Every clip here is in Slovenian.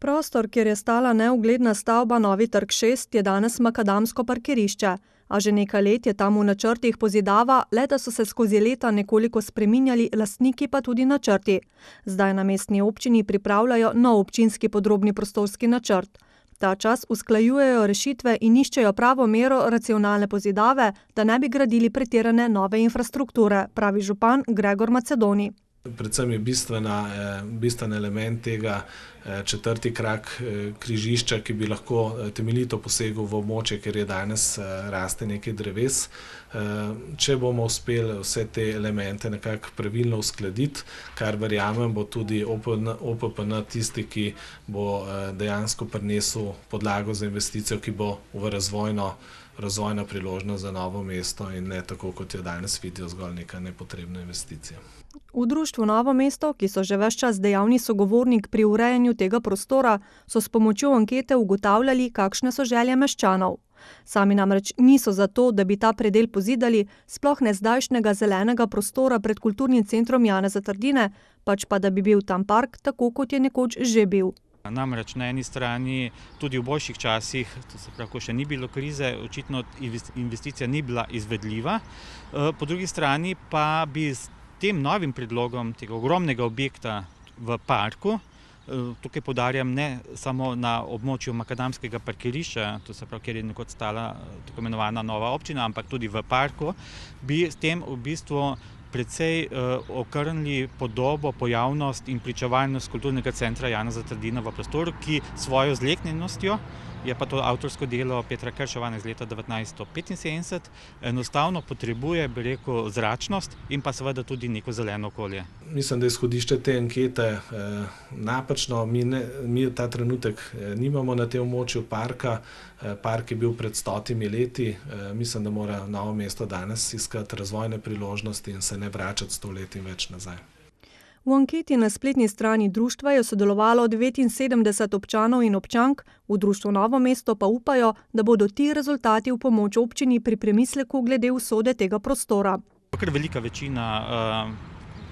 Prostor, kjer je stala neugledna stavba Novi trg 6, je danes makadamsko parkirišče, a že nekaj let je tam v načrtih pozidava, le da so se skozi leta nekoliko spreminjali lastniki pa tudi načrti. Zdaj na mestni občini pripravljajo nov občinski podrobni prostorski načrt. Ta čas usklajujejo rešitve in iščejo pravo mero racionalne pozidave, da ne bi gradili pretirane nove infrastrukture, pravi župan Gregor Macedoni. Predvsem je bistven element tega četrti krak križišča, ki bi lahko temeljito posegel v območje, ker je danes raste nekaj dreves. Če bomo uspeli vse te elemente nekako pravilno uskladiti, kar verjamem bo tudi OPPN tisti, ki bo dejansko prinesel podlago za investicijo, ki bo v razvojna priložnost za Novo mesto in ne tako, kot jo danes vidijo, zgolj neka nepotrebna investicija. V društvu Novo mesto, ki so že ves čas dejavni sogovornik pri urejanju tega prostora, so s pomočjo ankete ugotavljali, kakšne so želje meščanov. Sami namreč niso za to, da bi ta predel pozidali, sploh ne zdajšnjega zelenega prostora pred kulturnim centrom Janeza Trdine, pač pa da bi bil tam park tako, kot je nekoč že bil. Namreč na eni strani tudi v boljših časih, to se pravi, ko še ni bilo krize, očitno investicija ni bila izvedljiva. Po drugi strani pa bi s tem novim predlogom tega ogromnega objekta v parku, tukaj poudarjam ne samo na območju makadamskega parkirišča, to se pravi, kjer je nekoč stala tako imenovana nova občina, ampak tudi v parku, bi s tem v bistvu precej okrnili podobo, pojavnost in pričevalnost kulturnega centra Janeza Trdina v prostoru, ki svojo zleknjenostjo, je pa to avtorsko delo Petra Krševana iz leta 1975, enostavno potrebuje, bi rekel, zračnost in pa seveda tudi neko zeleno okolje. Mislim, da je izhodišče te ankete napačno. Mi ta trenutek nimamo na tem območju parka. Park je bil pred 100 leti. Mislim, da mora Novo mesto danes iskati razvojne priložnosti in se ne vračati 100 let in več nazaj. V anketi na spletni strani društva je sodelovalo 79 občanov in občank, v društvu Novo mesto pa upajo, da bodo ti rezultati v pomoč občini pri premisleku glede usode tega prostora. Ker velika večina,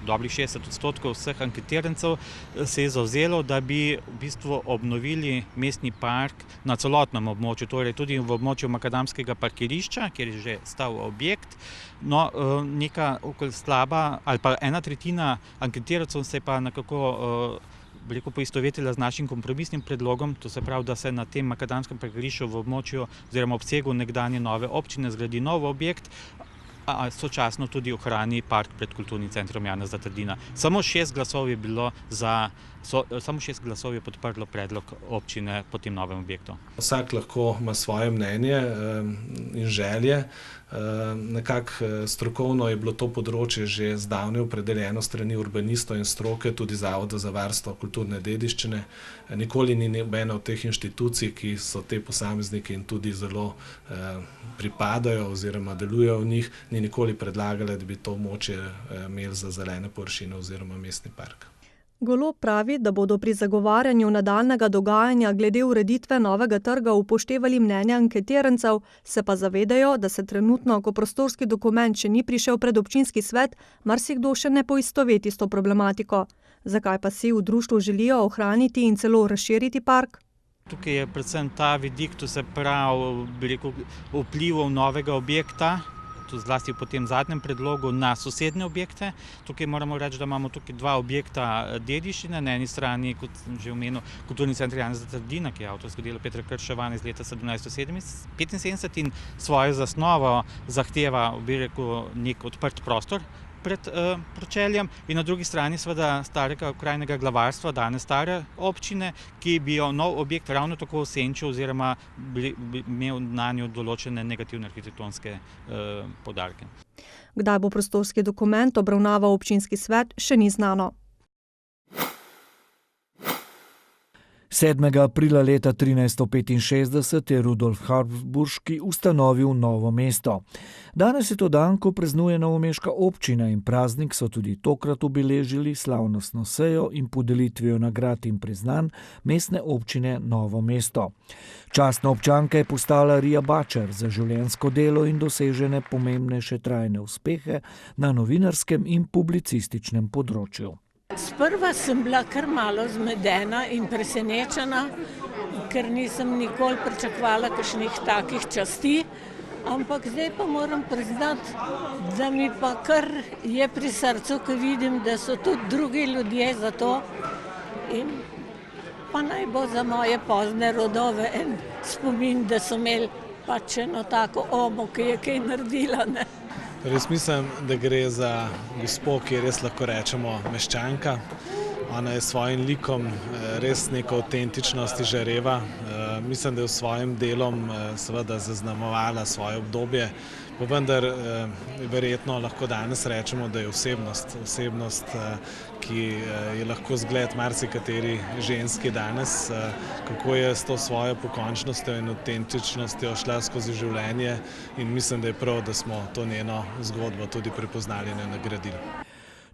dobrih 60% vseh anketirancev se je zavzelo, da bi v bistvu obnovili mestni park na celotnem območju, torej tudi v območju makadamskega parkirišča, kjer je že stal objekt. No, neka slaba ali pa 1/3 anketirancev se je pa nekako poistovetila z našim kompromisnim predlogom, to se pravi, da se na tem makadamskem parkirišču v območju oziroma obsegu nekdanje nove občine zgradi nov objekt, a sočasno tudi ohrani park pred kulturnim centrom Janeza Trdina. Samo 6 glasov je podprlo predlog občine po tem novem objektu. Vsak lahko ima svoje mnenje in želje. Nekako strokovno je bilo to področje že zdavnaj opredeljeno strani urbanistov in stroke, tudi Zavoda za varstvo kulturne dediščine. Nikoli ni nobena od teh inštitucij, ki so te posamezniki in tudi zelo pripadajo oziroma delujejo v njih, ni nikoli predlagala, da bi to območje imeli za zelene površine oziroma mestni park. Golob pravi, da bodo pri zagovarjanju nadaljnjega dogajanja glede ureditve novega trga upoštevali mnenja anketirancev, se pa zavedajo, da se trenutno, ko prostorski dokument še ni prišel pred občinski svet, marsikdo še ne poistoveti s to problematiko. Zakaj pa si v društvu želijo ohraniti in celo razširiti park? Tukaj je predvsem ta vidik, to se pravi, bi rekel, vplivov novega objekta, zlasti po tem zadnjem predlogu, na sosednje objekte. Tukaj moramo reči, da imamo tukaj 2 objekta dediščine. Na eni strani, kot sem že omenil, kulturni center Janeza Trdina, ki je avtorsko delo Petra Krševana iz leta 1775 in svojo zasnovo zahteva, bi rekel, nek odprt prostor pred pročeljem, in na drugi strani seveda starega okrajnega glavarstva, danes stare občine, ki bi jo nov objekt ravno tako osenčil oziroma bi imel na njo določene negativne arhitektonske poudarke. Kdaj bo prostorski dokument obravnaval občinski svet, še ni znano. 7. aprila leta 1365 je Rudolf Habsburški ustanovil Novo mesto. Danes je to dan, ko praznuje novomeška občina, in praznik so tudi tokrat obeležili slavnostno sejo in podelitvijo nagrad in priznanj mestne občine Novo mesto. Častna občanka je postala Rija Bačar za življenjsko delo in dosežene pomembnejše trajne uspehe na novinarskem in publicističnem področju. Sprva sem bila kar malo zmedena in presenečena, ker nisem nikoli pričakovala kakšnih takih časti, ampak zdaj pa moram priznati, da mi pa kar je pri srcu, ko vidim, da so tudi drugi ljudje za to in pa naj bo za moje pozne rodove en spomin, da so imeli pač eno tako omo, ki je kaj naredila, ne. Res mislim, da gre za gospo, ki res lahko rečemo meščanka. Ona je s svojim likom res neko avtentičnost izžareva. Mislim, da je v svojim delom seveda zaznamovala svoje obdobje, pa vendar verjetno lahko danes rečemo, da je osebnost, ki je lahko zgled marsikateri ženski danes, kako je s to svojo pokončnostjo in avtentičnostjo šla skozi življenje in mislim, da je prav, da smo to njeno zgodbo tudi prepoznali in nagradili.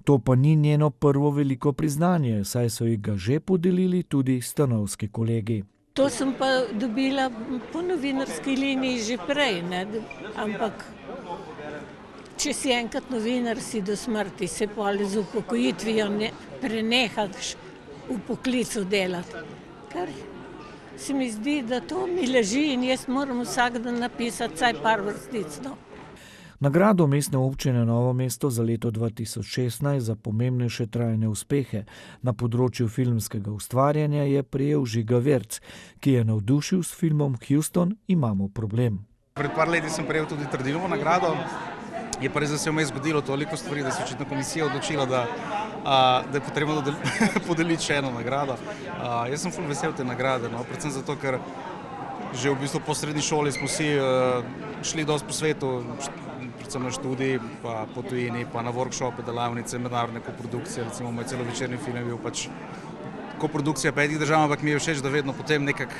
To pa ni njeno prvo veliko priznanje, saj so ji ga že podelili tudi stanovski kolegi. To sem pa dobila po novinarski liniji že prej, ne? Ampak če si enkrat novinar, si do smrti, se pol z upokojitvijo prenehaš v poklicu delati. Ker se mi zdi, da to mi leži in jaz moram vsak dan napisati vsaj par vrstic. Nagrado Mestne občine Novo mesto za leto 2016 za pomembnejše trajne uspehe na področju filmskega ustvarjanja je prejel Žiga Verc, ki je navdušil s filmom Houston, imamo problem. Pred par leti sem prejel tudi Trdinovo nagrado. Je pa res, da se je vmes zgodilo toliko stvari, da se je očitno komisija odločila, da je potrebno podeliti še eno nagrado. Jaz sem ful vesel te nagrade, predvsem zato, ker že v bistvu po srednji šoli smo si šli dosti po svetu, predvsem na študij, pa po tujini, pa na workshope, delavnice, mednarodne koprodukcije. Recimo moj celovečerni film je bil pač koprodukcija 5 držav, ampak mi je všeč, da vedno potem nekako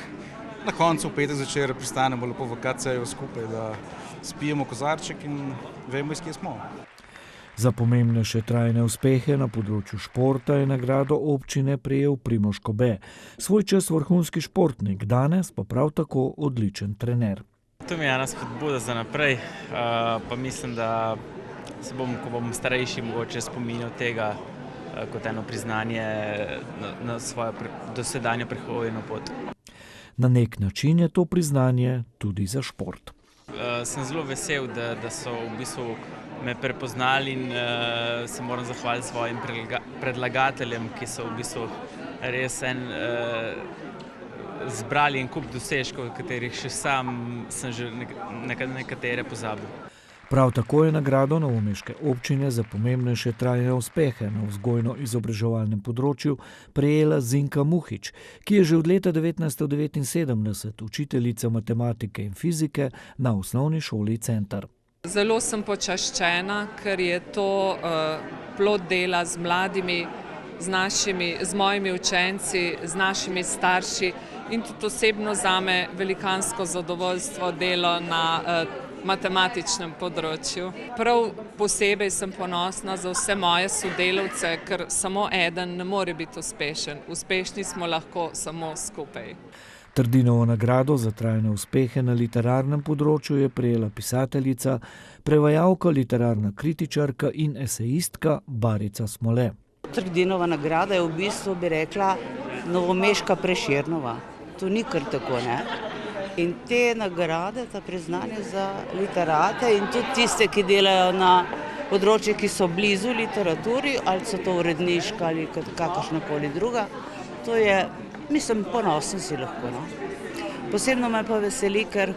na koncu v petek zvečer pristanemo lepo v KC-ju skupaj, da spijemo kozarček in vemo, iz kje smo. Za pomembnejše trajne uspehe na področju športa je nagrado občine prejel Primož Kobe. Svoj čas vrhunski športnik, danes pa prav tako odličen trener. To mi je ena spodbuda za naprej, pa mislim, da se bom, ko bom starejši, mogoče spominjal tega kot eno priznanje na svojo dosedanjo prehodno pot. Na nek način je to priznanje tudi za šport. Sem zelo vesel, da so v bistvu me prepoznali in se moram zahvaliti svojim predlagateljem, ki so v bistvu res zbrali en kup dosežkov, katerih še sam sem že nekatere pozabil. Prav tako je nagrado novomeške občine za pomembnejše trajne uspehe na vzgojno-izobraževalnem področju prejela Zinka Muhič, ki je že od leta 1979 učiteljica matematike in fizike na osnovni šoli Center. Zelo sem počaščena, ker je to plod dela z mladimi, z mojimi učenci, z našimi starši in tudi osebno zame velikansko zadovoljstvo delo na matematičnem področju. Prav posebej sem ponosna za vse moje sodelavce, ker samo eden ne more biti uspešen. Uspešni smo lahko samo skupaj. Trdinovo nagrado za trajne uspehe na literarnem področju je prejela pisateljica, prevajalka, literarna kritičarka in esejistka Barica Smole. Trdinova nagrada je v bistvu, bi rekla, novomeška Prešernova. To ni kar tako, ne? In te nagrade, ta priznanje za literate in tudi tiste, ki delajo na področju, ki so blizu literaturi, ali so to uredniška ali kakršnakoli druga, to je, mislim, ponosen si lahko. No? Posebno me pa veseli, ker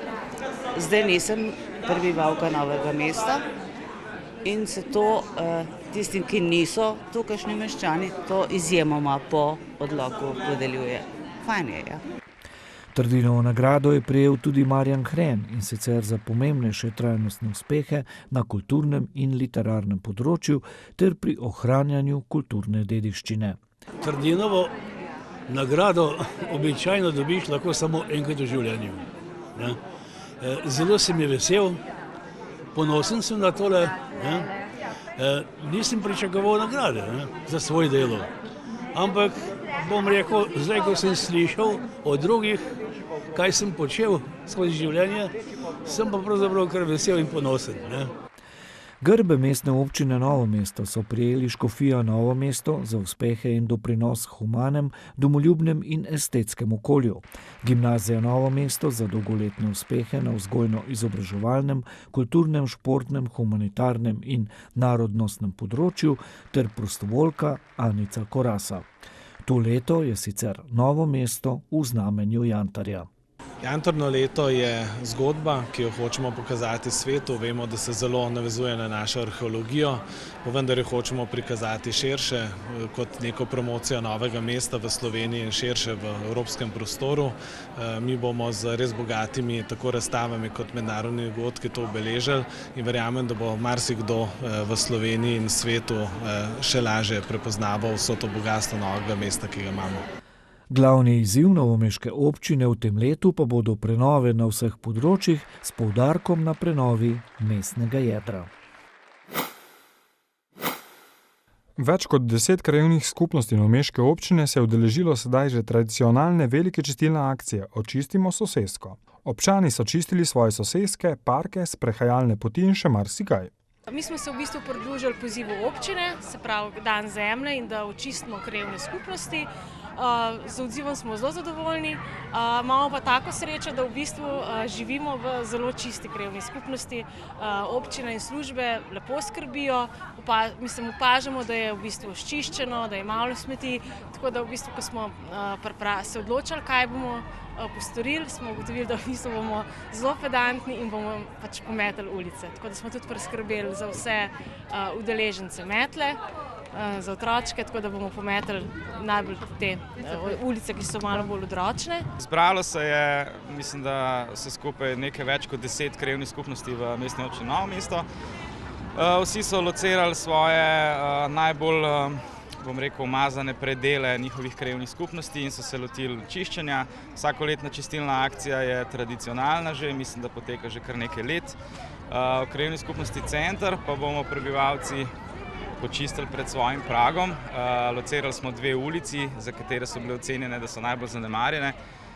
zdaj nisem prebivalka Novega mesta in se to tistim, ki niso tukajšnji meščani, to izjemoma po odloku podeljuje. Fajn je, ja. Trdinovo nagrado je prejel tudi Marjan Hren in sicer za pomembnejše trajnostne uspehe na kulturnem in literarnem področju ter pri ohranjanju kulturne dediščine. Trdinovo nagrado običajno dobiš lahko samo enkrat v življenju. Ne? Zelo sem je vesel, ponosen sem na tole. Nisem pričakoval nagrade za svoje delo, ampak bom rekel, zdaj, ko sem slišal od drugih, kaj sem počel skozi življenje, sem pa pravzaprav kar vesel in ponosen. Ne? Grbe mestne občine Novo mesto so prejeli škofija Novo mesto za uspehe in doprinos humanem, domoljubnem in estetskem okolju. Gimnazija Novo mesto za dolgoletne uspehe na vzgojno-izobraževalnem, kulturnem, športnem, humanitarnem in narodnostnem področju ter prostovoljka Anica Korasa. To leto je sicer Novo mesto v znamenju jantarja. Jantarno leto je zgodba, ki jo hočemo pokazati svetu. Vemo, da se zelo navezuje na našo arheologijo, pa vendar jo hočemo prikazati širše kot neko promocijo novega mesta v Sloveniji in širše v evropskem prostoru. Mi bomo z res bogatimi tako razstavami kot mednarodnimi dogodki to obeležili in verjamem, da bo marsikdo v Sloveniji in svetu še lažje prepoznaval vso to bogatstvo novega mesta, ki ga imamo. Glavni izziv novomeške občine v tem letu pa bodo prenove na vseh področjih s poudarkom na prenovi mestnega jedra. Več kot 10 krajevnih skupnosti novomeške občine se je udeležilo sedaj že tradicionalne velike čistilne akcije Očistimo sosesko. Občani so čistili svoje soseske, parke, sprehajalne poti in še marsikaj. Mi smo se v bistvu pridružili pozivu občine, se pravi Dan zemlje in da očistimo krajevne skupnosti. Z odzivom smo zelo zadovoljni, imamo pa tako srečo, da v bistvu živimo v zelo čisti krajevni skupnosti. Občina in službe lepo skrbijo, opažamo, da je v bistvu sčiščeno, da je malo smeti, tako da v bistvu, ko smo se odločili, kaj bomo postorili, smo ugotovili, da v bistvu bomo zelo pedantni in bomo pač pometali ulice. Tako da smo tudi priskrbeli za vse udeležence metle, za otročke, tako da bomo pometali najbolj te ulice, ki so malo bolj odročne. Zbralo se je, mislim, da se skupaj nekaj več kot 10 krajevnih skupnosti v mestni občini Novo mesto. Vsi so locirali svoje najbolj, bom rekel, umazane predele njihovih krajevnih skupnosti in so se lotili čiščenja. Vsakoletna čistilna akcija je tradicionalna že, mislim, da poteka že kar nekaj let. V krajevni skupnosti Center pa bomo prebivalci počistili pred svojim pragom. Locirali smo 2 ulici, za katere so bile ocenjene, da so najbolj zanemarjene.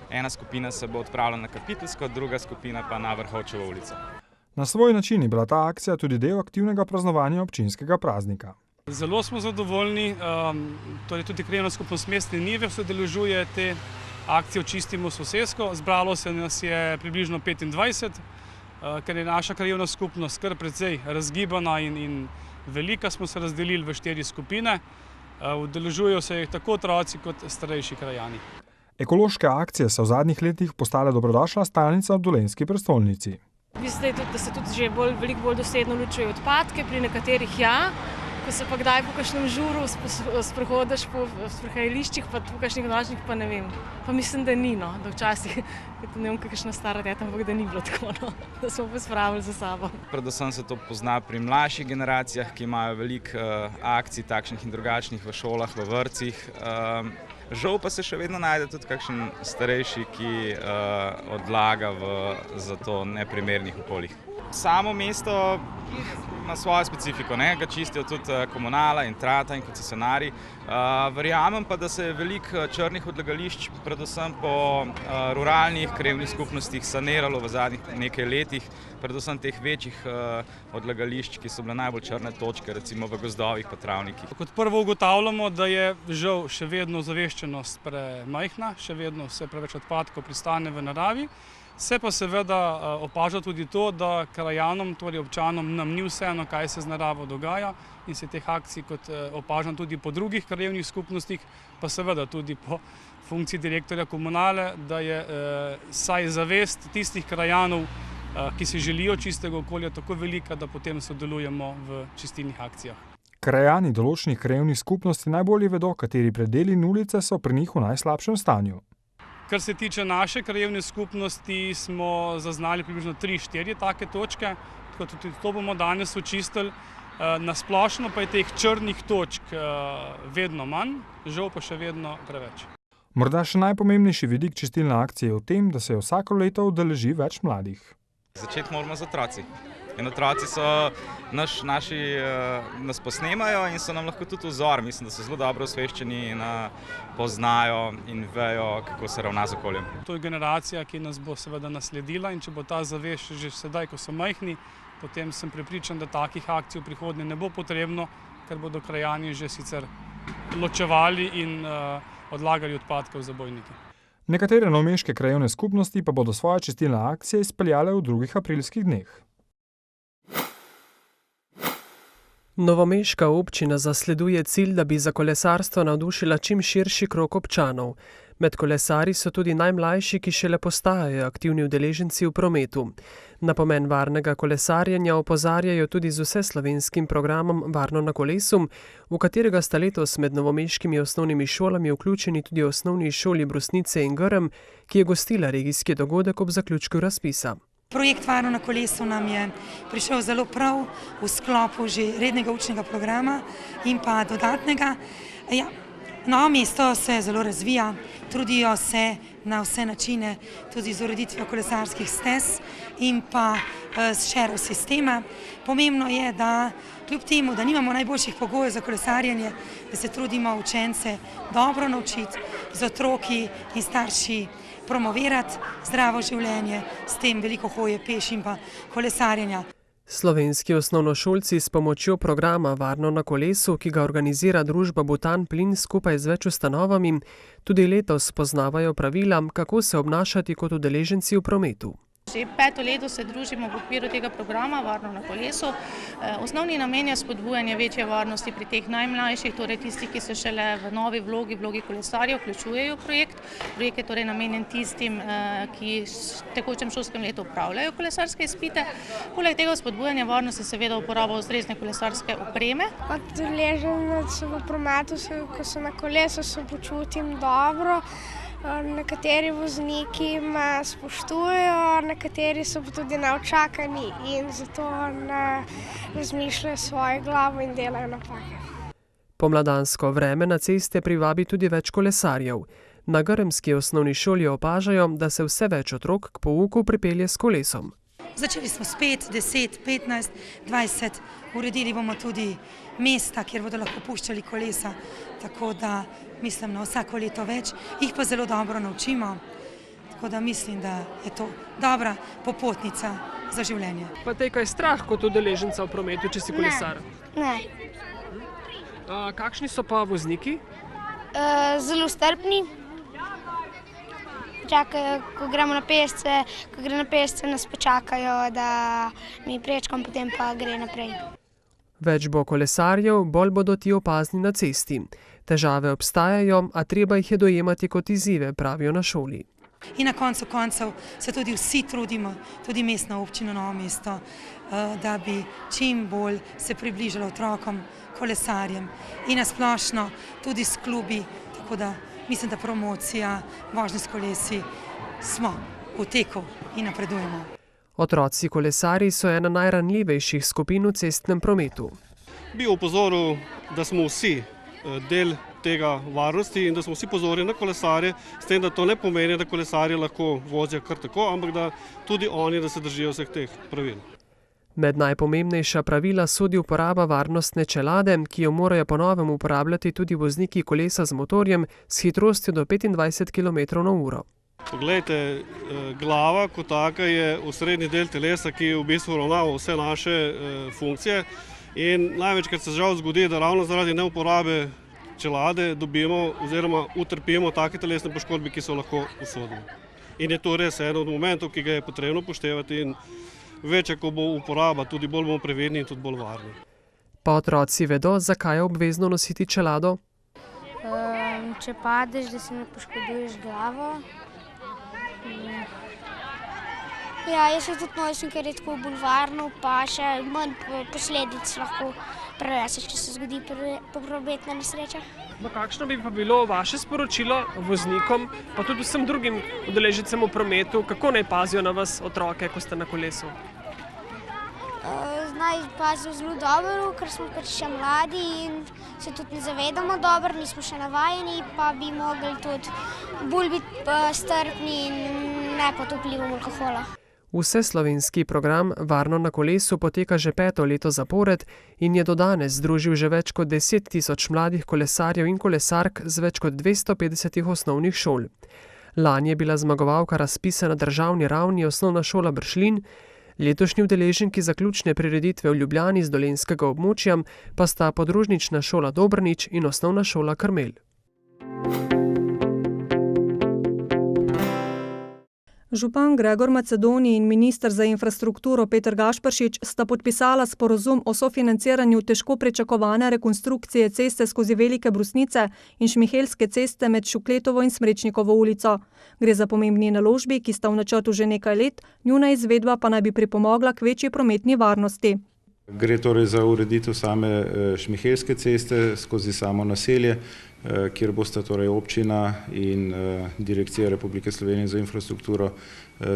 Ena skupina se bo odpravila na Kapiteljsko, druga skupina pa na Vrhovčevo ulico. Na svoj način je bila ta akcija tudi del aktivnega praznovanja občinskega praznika. Zelo smo zadovoljni, torej tudi krajevna skupnost Mestne Njive sodeluje te akcije Očistimo sosesko. Zbralo se nas je približno 25, ker je naša krajevna skupnost kar precej razgibana in velika, smo se razdelili v 4 skupine. Udeležujejo se jih tako otroci kot starejši krajani. Ekološke akcije so v zadnjih letih postale dobrodošla stalnica v dolenjski prestolnici. Mislim, da se tudi že veliko bolj dosledno ločujejo odpadke, pri nekaterih ja. Ko se pa kdaj po kakšnem žuru sprehodiš po sprehajališčih, pa po kakšnih nočnih, pa ne vem. Pa mislim, da ni, da včasih, ne vem, kakšna stara teta, ampak da ni bilo tako, da smo pa spravili za sabo. Predvsem se to pozna pri mlajših generacijah, ki imajo veliko akcij takšnih in drugačnih v šolah, v vrtcih. Žal pa se še vedno najde tudi kakšen starejši, ki odlaga v za to neprimernih okoljih. Samo mesto ima svojo specifiko, ga čistijo tudi komunala in trata in koncesionarji. Verjamem pa, da se je veliko črnih odlagališč, predvsem po ruralnih krajevnih skupnostih, saniralo v zadnjih nekaj letih, predvsem teh večjih odlagališč, ki so bile najbolj črne točke, recimo v gozdovih pa travnikih. Kot prvo ugotavljamo, da je žal še vedno zaveščenost premajhna, še vedno vse preveč odpadkov pristane v naravi. Se pa seveda opaža tudi to, da krajanom, torej občanom, nam ni vseeno, kaj se z naravo dogaja in se teh akcij, kot opažam tudi po drugih krajevnih skupnostih, pa seveda tudi po funkciji direktorja komunale, da je saj zavest tistih krajanov, ki si želijo čistega okolja, tako velika, da potem sodelujemo v čistilnih akcijah. Krajani določenih krajevnih skupnosti najbolje vedo, kateri predeli in ulice so pri njih v najslabšem stanju. Kar se tiče naše krajevne skupnosti, smo zaznali približno 3-4 take točke, tako tudi to bomo danes očistili. Na splošno pa je teh črnih točk vedno manj, žal pa še vedno preveč. Morda še najpomembnejši vidik čistilne akcije je v tem, da se vsako leto udeleži več mladih. Začeti moramo z otroci. In otroci nas posnemajo in so nam lahko tudi vzor. Mislim, da so zelo dobro osveščeni in poznajo in vejo, kako se ravna z okoljem. To je generacija, ki nas bo seveda nasledila in če bo ta zavest že sedaj, ko so majhni, potem sem prepričan, da takih akcij v prihodnje ne bo potrebno, ker bodo krajani že sicer ločevali in odlagali odpadke v zabojnike. Nekatere novomeške krajevne skupnosti pa bodo svoje čistilne akcije izpeljale v drugih aprilskih dneh. Novomeška občina zasleduje cilj, da bi za kolesarstvo navdušila čim širši krog občanov. Med kolesarji so tudi najmlajši, ki šele postajajo aktivni udeleženci v prometu. Na pomen varnega kolesarjenja opozarjajo tudi z vseslovenskim programom Varno na kolesu, v katerega sta letos med novomeškimi osnovnimi šolami vključeni tudi osnovni šoli Brusnice in Grm, ki je gostila regijski dogodek ob zaključku razpisa. Projekt Varno na kolesu nam je prišel zelo prav v sklopu že rednega učnega programa in pa dodatnega. Novo mesto se zelo razvija, trudijo se na vse načine, tudi z ureditvijo kolesarskih stez in pa s šerov sistema. Pomembno je, da kljub temu, da nimamo najboljših pogojev za kolesarjenje, da se trudimo učence dobro naučiti, z otroki in starši promovirati zdravo življenje, s tem veliko hoje peš in pa kolesarjenja. Slovenski osnovnošolci s pomočjo programa Varno na kolesu, ki ga organizira družba Butan Plin skupaj z več ustanovami, tudi letos spoznavajo pravila, kako se obnašati kot udeleženci v prometu. Že 5. leto se družimo v okviru tega programa Varno na kolesu. Osnovni namen je spodbujanje večje varnosti pri teh najmlajših, torej tistih, ki se šele v novi vlogi kolesarjev vključujejo v projekt. Projekt je torej namenjen tistim, ki v tekočem šolskem letu opravljajo kolesarske izpite. Poleg tega spodbujanje varnosti seveda uporaba ustrezne kolesarske opreme. Kot udeleženec v prometu, ko sem na kolesu, se počutim dobro. Nekateri vozniki me spoštujejo, nekateri so tudi neučakani in zato ne razmišljajo svojo glavo in delajo napake. Pomladansko vreme na ceste privabi tudi več kolesarjev. Na grmski osnovni šoli opažajo, da se vse več otrok k pouku pripelje s kolesom. Začeli smo s 5, 10, 15, 20, uredili bomo tudi mesta, kjer bodo lahko puščali kolesa, tako da mislim na vsako leto več, jih pa zelo dobro naučimo, tako da mislim, da je to dobra popotnica za življenje. Pa te kaj strah kot udeleženca v prometu, če si kolesar? Ne. Kakšni so pa vozniki? Zelo strpni. Čakajo, ko gremo na pešce, nas počakajo, da mi prečkam, potem pa gre naprej. Več bo kolesarjev, bolj bodo ti opazni na cesti. Težave obstajajo, a treba jih je dojemati kot izzive, pravijo na šoli. In na koncu koncev se tudi vsi trudimo, tudi mestna občina Novo mesto, da bi čim bolj se približalo otrokom, kolesarjem in nasplošno tudi s klubi, tako da mislim, da promocija vožnje s kolesi smo v teku in napredujemo. Otroci kolesarji so ena najranljivejših skupin v cestnem prometu. Bi opozoril, da smo vsi del tega varnosti in da smo vsi pozorni na kolesarje, s tem, da to ne pomeni, da kolesarji lahko vozijo kar tako, ampak da tudi oni, da se držijo vseh teh pravil. Med najpomembnejša pravila sodi uporaba varnostne čelade, ki jo morajo po novem uporabljati tudi vozniki kolesa z motorjem s hitrostjo do 25 km/h. Poglejte, glava kot taka je osrednji del telesa, ki v bistvu ravnava vse naše funkcije in največkrat se žal zgodi, da ravno zaradi neuporabe čelade dobimo oziroma utrpimo take telesne poškodbe, ki so lahko usodne. In je to res eden od momentov, ki ga je potrebno upoštevati in več, ko bo uporaba, tudi bolj bomo previdni in tudi bolj varni. Pa otroci vedo, zakaj je obvezno nositi čelado? Če padeš, da si ne poškoduješ glavo. Ja, jaz se tudi nosim, ker je tako bolj varno, pa še manj posledic lahko preneseš, če se zgodi prometna nesreča. Kakšno bi pa bilo vaše sporočilo voznikom, pa tudi vsem drugim udeležencem v prometu, kako naj pazijo na vas otroke, ko ste na kolesu? Naj pazijo zelo dobro, ker smo pač še mladi in se tudi ne zavedamo dobro, nismo še navajeni, pa bi mogli tudi bolj biti strpni in ne pod vplivom alkohola. Vseslovenski program Varno na kolesu poteka že 5. leto zapored in je do danes združil že več kot 10 000 mladih kolesarjev in kolesark z več kot 250 osnovnih šol. Lani je bila zmagovalka razpisa na državni ravni osnovna šola Bršljin, Letošnji udeleženki zaključne prireditve v Ljubljani z dolenjskega območja pa sta podružnična šola Dobrnič in osnovna šola Karmel. Župan Gregor Macedoni in minister za infrastrukturo Peter Gašperšič sta podpisala sporazum o sofinanciranju težko pričakovane rekonstrukcije ceste skozi Velike Brusnice in Šmihelske ceste med Šukletovo in Smrečnikovo ulico. Gre za pomembni naložbi, ki sta v načrtu že nekaj let, njuna izvedba pa naj bi pripomogla k večji prometni varnosti. Gre torej za ureditev same Šmihelske ceste skozi samo naselje, kjer bosta torej občina in Direkcija Republike Slovenije za infrastrukturo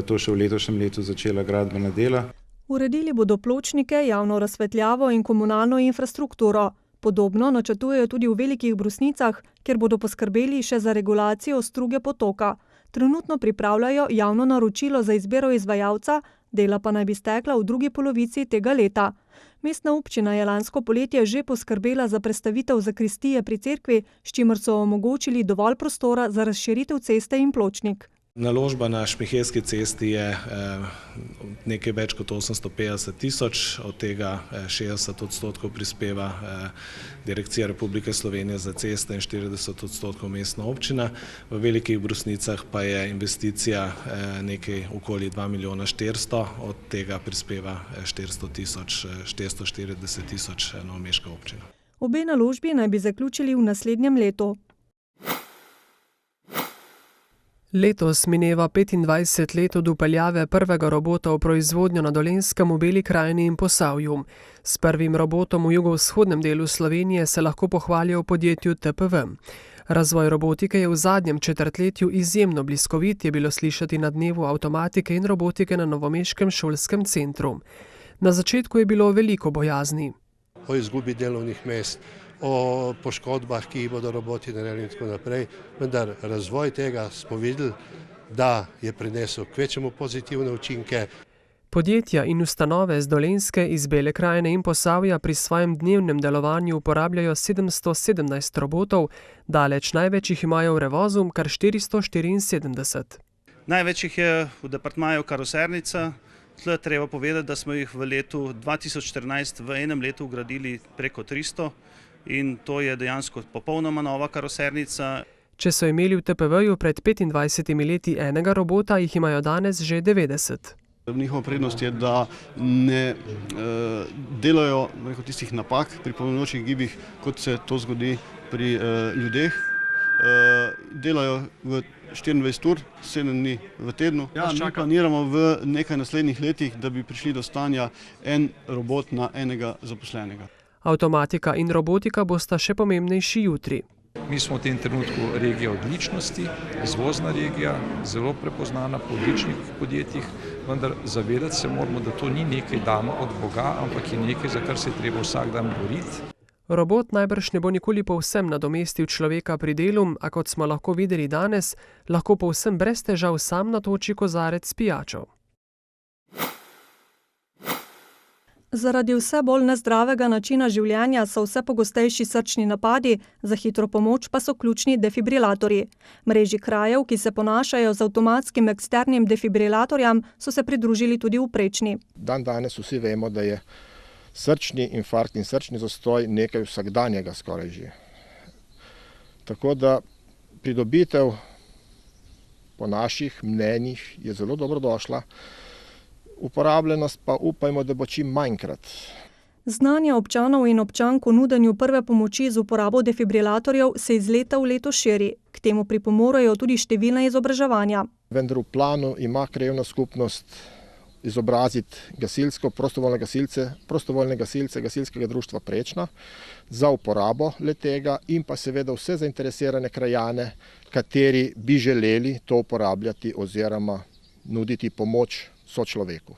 to še v letošnjem letu začela gradbena dela. Uredili bodo pločnike, javno razsvetljavo in komunalno infrastrukturo. Podobno načrtujejo tudi v Velikih Brusnicah, kjer bodo poskrbeli še za regulacijo struge potoka. Trenutno pripravljajo javno naročilo za izbiro izvajalca, dela pa naj bi stekla v drugi polovici tega leta. Mestna občina je lansko poletje že poskrbela za prestavitev zakristije pri cerkvi, s čimer so omogočili dovolj prostora za razširitev ceste in pločnik. Naložba na Šmihelski cesti je nekaj več kot 850 tisoč, od tega 60% prispeva Direkcija Republike Slovenije za ceste in 40% mestna občina. V Velikih Brusnicah pa je investicija nekaj okoli 2 milijona 400, od tega prispeva 440 tisoč novomeška občina. Obe naložbi naj bi zaključili v naslednjem letu. Letos mineva 25 let od vpeljave prvega robota v proizvodnjo na Dolenjskem, v Beli krajini in Posavju. S prvim robotom v jugovzhodnem delu Slovenije se lahko pohvalijo v podjetju TPV. Razvoj robotike je v zadnjem četrtletju izjemno bliskovit, je bilo slišati na dnevu avtomatike in robotike na novomeškem šolskem centru. Na začetku je bilo veliko bojazni. O izgubi delovnih mest, o poškodbah, ki jih bodo roboti naredili in tako naprej, vendar razvoj tega smo videli, da je prinesel kvečjemu pozitivne učinke. Podjetja in ustanove z Dolenjske, iz Bele krajine in Posavja pri svojem dnevnem delovanju uporabljajo 717 robotov, daleč največ jih imajo v Revozu, kar 474. Največ jih je v departmaju karosernica. Tle treba povedati, da smo jih v letu 2014 v enem letu ugradili preko 300 in to je dejansko popolnoma nova karosernica. Če so imeli v TPV-ju pred 25 leti enega robota, jih imajo danes že 90. Njihova prednost je, da ne delajo tistih napak pri pomenujočih gibih, kot se to zgodi pri ljudeh. Delajo v 24 ur, 7 dni v tednu. Mi planiramo v nekaj naslednjih letih, da bi prišli do stanja en robot na enega zaposlenega. Avtomatika in robotika bosta še pomembnejši jutri. Mi smo v tem trenutku regija odličnosti, izvozna regija, zelo prepoznana po odličnih podjetjih, vendar zavedati se moramo, da to ni nekaj dano od Boga, ampak je nekaj, za kar se je treba vsak dan boriti. Robot najbrž ne bo nikoli povsem nadomestil človeka pri delu, a kot smo lahko videli danes, lahko povsem brez težav sam natoči kozarec s pijačo. Zaradi vse bolj nezdravega načina življenja so vse pogostejši srčni napadi, za hitro pomoč pa so ključni defibrilatorji. Mreži krajev, ki se ponašajo z avtomatskim eksternim defibrilatorjem, so se pridružili tudi v Prečni. Danes vsi vemo, da je srčni infarkt in srčni zastoj nekaj vsakdanjega skoraj že. Tako da pridobitev po naših mnenjih je zelo dobrodošla. Uporabljenost pa upajmo, da bo čim manjkrat. Znanje občanov in občank o nudenju prve pomoči z uporabo defibrilatorjev se iz leta v leto širi. K temu pripomorejo tudi številna izobraževanja. Vendar v planu ima krajevna skupnost izobraziti prostovoljne gasilce gasilskega društva Prečna za uporabo le-tega in pa seveda vse zainteresirane krajane, kateri bi želeli to uporabljati oziroma nuditi pomoč sočloveku.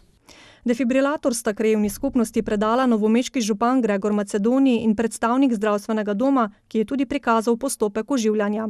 Defibrilator sta krajevni skupnosti predala novomeški župan Gregor Macedoni in predstavnik zdravstvenega doma, ki je tudi prikazal postopek oživljanja.